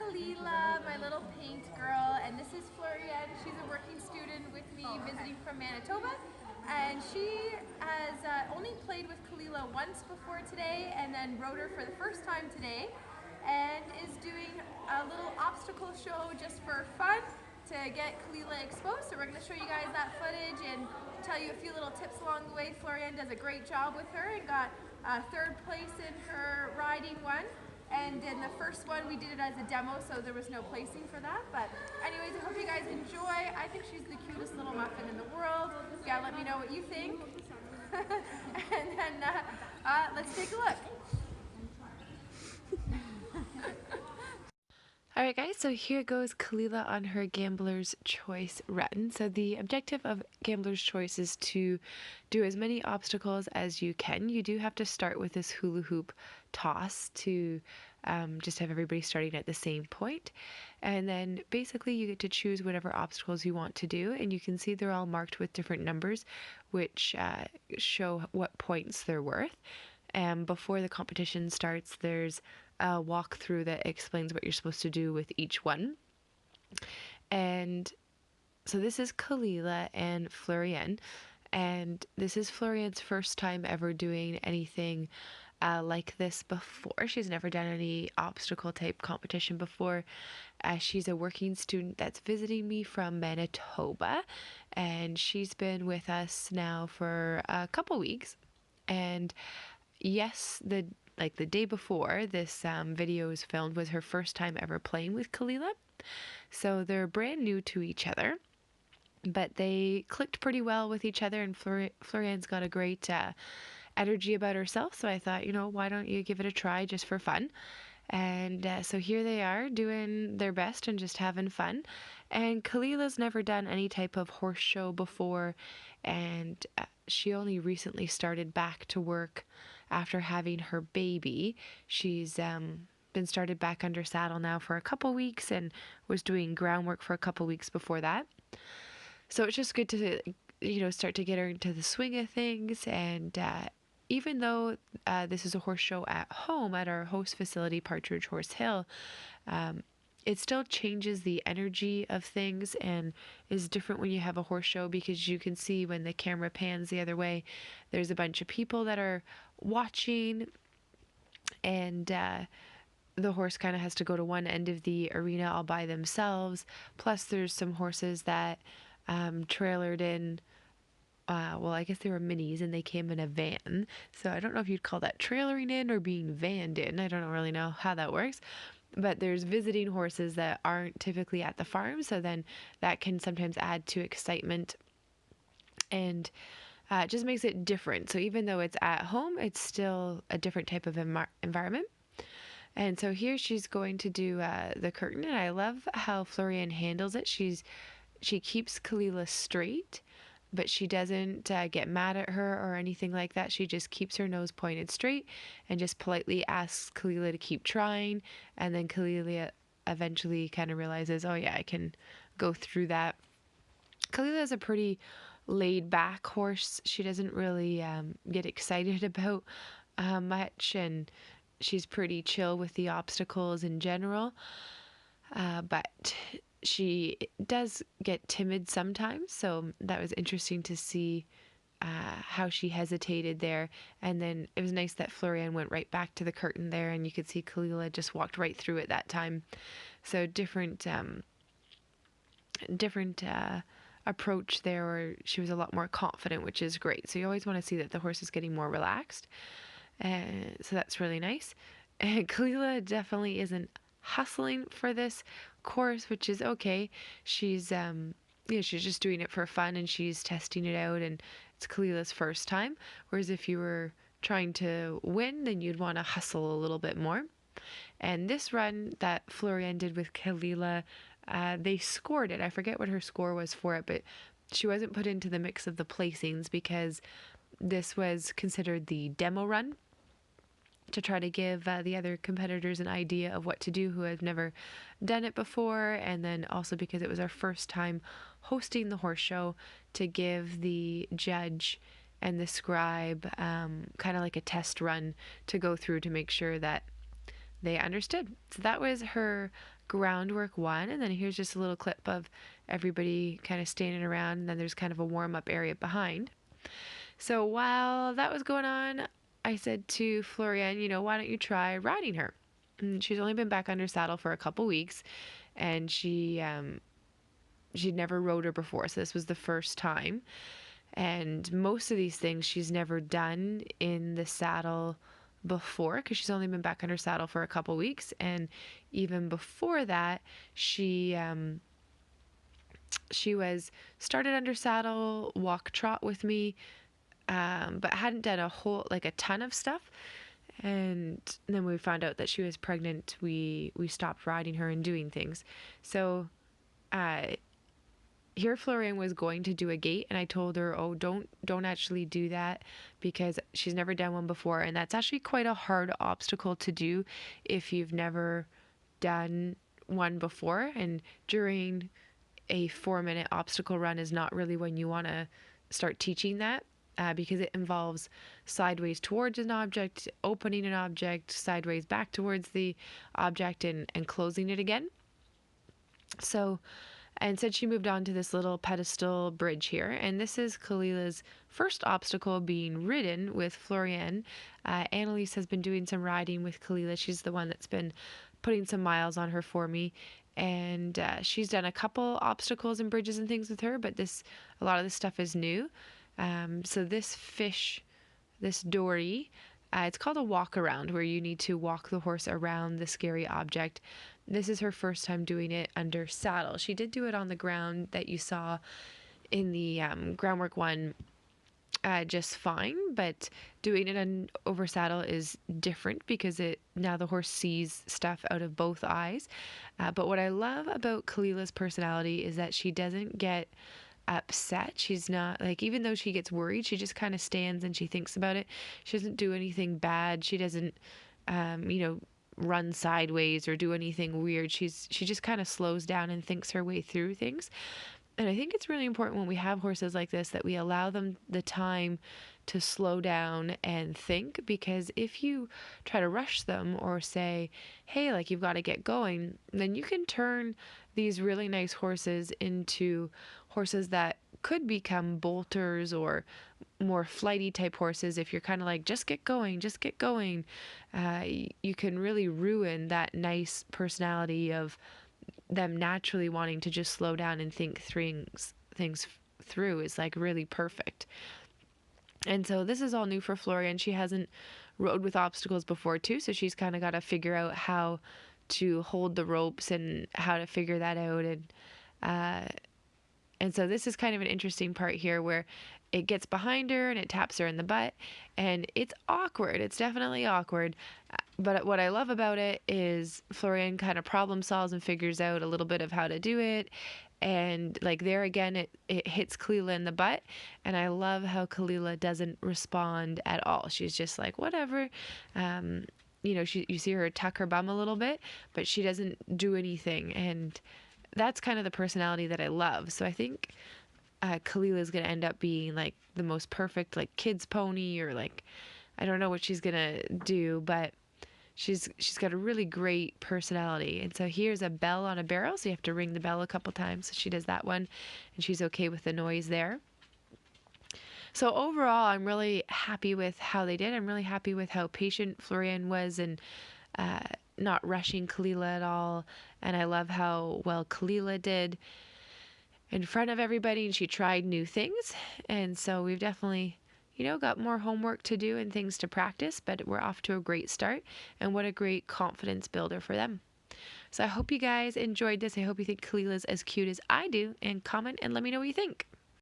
Kalilia, my little paint girl, and this is Florian. She's a working student with me visiting from Manitoba, and she has only played with Kalilia once before today and then rode her for the first time today, and is doing a little obstacle show just for fun to get Kalilia exposed. So we're going to show you guys that footage and tell you a few little tips along the way. Florian does a great job with her and got third place in her riding one. And in the first one, we did it as a demo, so there was no placing for that. But anyways, I hope you guys enjoy. I think she's the cutest little muffin in the world. Yeah, let me know what you think. And then let's take a look. Alright guys, so here goes Kalilia on her Gambler's Choice run. So the objective of Gambler's Choice is to do as many obstacles as you can. You do have to start with this hula hoop toss to just have everybody starting at the same point. And then basically you get to choose whatever obstacles you want to do, and you can see they're all marked with different numbers which show what points they're worth. And before the competition starts, there's a walkthrough that explains what you're supposed to do with each one. And so this is Kalilia and Florian, and this is Florian's first time ever doing anything like this before. She's never done any obstacle type competition before. She's a working student that's visiting me from Manitoba, and she's been with us now for a couple weeks. And yes, the day before this video was filmed was her first time ever playing with Kalilia. So they're brand new to each other, but they clicked pretty well with each other, and Florian's got a great energy about herself. So I thought, why don't you give it a try just for fun? And so here they are doing their best and just having fun. And Kalilia's never done any type of horse show before, and she only recently started back to work after having her baby. She's been started back under saddle now for a couple weeks and was doing groundwork for a couple weeks before that. So it's just good to, start to get her into the swing of things. And even though this is a horse show at home at our host facility, Patridge Horse Hill, it still changes the energy of things and is different when you have a horse show, because you can see when the camera pans the other way, there's a bunch of people that are watching, and the horse kind of has to go to one end of the arena all by themselves. Plus there's some horses that trailered in, well, I guess they were minis and they came in a van. So I don't know if you'd call that trailering in or being vanned in. I don't really know how that works. But there's visiting horses that aren't typically at the farm, so then that can sometimes add to excitement, and it just makes it different. So even though it's at home, it's still a different type of environment. And so here she's going to do the curtain, and I love how Florian handles it. She keeps Kalilia straight, but she doesn't get mad at her or anything like that. She just keeps her nose pointed straight and just politely asks Kalilia to keep trying. And then Kalilia eventually kind of realizes, oh yeah, I can go through that. Kalilia is a pretty laid back horse. She doesn't really get excited about much, and she's pretty chill with the obstacles in general. But she does get timid sometimes, so that was interesting to see how she hesitated there. And then it was nice that Florian went right back to the curtain there, and you could see Kalilia just walked right through it that time. So different approach there, where she was a lot more confident, which is great. So you always want to see that the horse is getting more relaxed, so that's really nice. And Kalilia definitely isn't hustling for this course, which is okay. She's she's just doing it for fun, and she's testing it out, and it's Kalilia's first time. Whereas if you were trying to win, then you'd want to hustle a little bit more. And this run that Florian did with Kalilia, they scored it. I forget what her score was for it, but she wasn't put into the mix of the placings because this was considered the demo run, to try to give the other competitors an idea of what to do who had never done it before, and then also because it was our first time hosting the horse show, to give the judge and the scribe kind of like a test run to go through to make sure that they understood. So that was her groundwork one. And then here's just a little clip of everybody kind of standing around. And then there's kind of a warm up area behind. So while that was going on, I said to Florian, why don't you try riding her? And she's only been back under saddle for a couple weeks, and she'd never rode her before, so this was the first time. And most of these things she's never done in the saddle before, because she's only been back under saddle for a couple weeks. And even before that, she was started under saddle, walk trot with me, but hadn't done a ton of stuff. And then we found out that she was pregnant. We stopped riding her and doing things. So here Florian was going to do a gait, and I told her, oh, don't actually do that, because she's never done one before, and that's actually quite a hard obstacle to do if you've never done one before. And during a 4-minute obstacle run is not really when you want to start teaching that, because it involves sideways towards an object, opening an object, sideways back towards the object, and closing it again. So, and said she moved on to this little pedestal bridge here. And this is Kalilia's first obstacle being ridden with Florian. Annalise has been doing some riding with Kalilia. She's the one that's been putting some miles on her for me. And she's done a couple obstacles and bridges and things with her, but a lot of this stuff is new. So this fish, this dory, it's called a walk around, where you need to walk the horse around the scary object. This is her first time doing it under saddle. She did do it on the ground that you saw in the groundwork one just fine, but doing it over saddle is different, because now the horse sees stuff out of both eyes. But what I love about Kalilia's personality is that she doesn't get upset. She's not even though she gets worried, she just kind of stands and she thinks about it. She doesn't do anything bad. She doesn't run sideways or do anything weird. She just kind of slows down and thinks her way through things. And I think it's really important when we have horses like this that we allow them the time to slow down and think, because if you try to rush them or say, hey, you've got to get going, then you can turn these really nice horses into horses that could become bolters or more flighty type horses. If you're kind of just get going, you can really ruin that nice personality of them naturally wanting to just slow down and think things through is really perfect. And so this is all new for Florian. She hasn't rode with obstacles before too, so she's kind of got to figure out how to hold the ropes and how to figure that out. And so this is kind of an interesting part here, where it gets behind her and it taps her in the butt, and it's awkward. It's definitely awkward. But what I love about it is Florian kind of problem solves and figures out a little bit of how to do it. And there again, it hits Kalilia in the butt. And I love how Kalilia doesn't respond at all. She's just whatever. You see her tuck her bum a little bit, but she doesn't do anything. And that's kind of the personality that I love. So I think Kalilia is going to end up being the most perfect kids pony, or I don't know what she's going to do, but she's got a really great personality. And so here's a bell on a barrel, so you have to ring the bell a couple times. So she does that one, and she's okay with the noise there. So overall, I'm really happy with how they did. I'm really happy with how patient Florian was, and not rushing Kalilia at all. And I love how well Kalilia did in front of everybody, and she tried new things. And so we've definitely got more homework to do and things to practice, but we're off to a great start, and what a great confidence builder for them. So I hope you guys enjoyed this. I hope you think Kalilia's as cute as I do, and comment and let me know what you think.